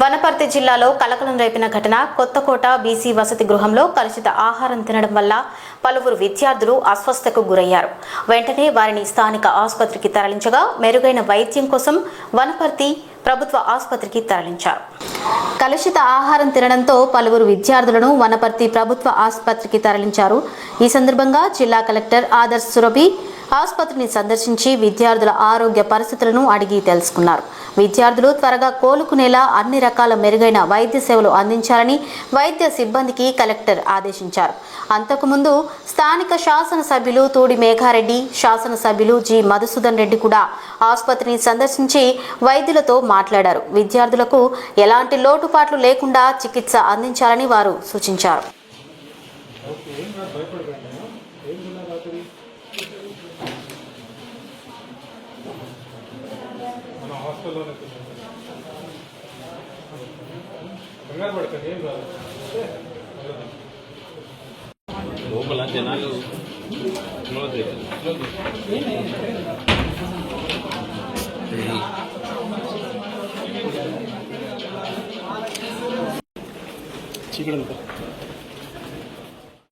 వనపర్తి జిల్లాలో కలకలం రేపిన ఘటన కొత్తకోట బీసీ వసతి గృహంలో కలుషిత ఆహారం తినడం వల్ల పలువురు విద్యార్థులు అస్వస్థతకు గురయ్యారు. వెంటనే వారిని స్థానిక ఆసుపత్రికి తరలించగా మెరుగైన వైద్యం కోసం వనపర్తి ప్రభుత్వ ఆసుపత్రికి తరలించారు. కలుషిత ఆహారం తినడంతో పలువురు విద్యార్థులను వనపర్తి ప్రభుత్వ ఆసుపత్రికి తరలించారు. ఈ సందర్భంగా జిల్లా కలెక్టర్ ఆదర్శ్ సురభి ఆసుపత్రిని సందర్శించి విద్యార్థుల ఆరోగ్య పరిస్థితులను అడిగి తెలుసుకున్నారు. విద్యార్థులు త్వరగా కోలుకునేలా అన్ని రకాల మెరుగైన వైద్య సేవలు అందించాలని వైద్య సిబ్బందికి కలెక్టర్ ఆదేశించారు. అంతకుముందు స్థానిక శాసనసభ్యులు తూడి మేఘారెడ్డి, శాసనసభ్యులు జి మధుసూదన్ రెడ్డి కూడా ఆసుపత్రిని సందర్శించి వైద్యులతో మాట్లాడారు. విద్యార్థులకు ఎలాంటి లోటుపాట్లు లేకుండా చికిత్స అందించాలని వారు సూచించారు. లోపల జనాలు చీకటి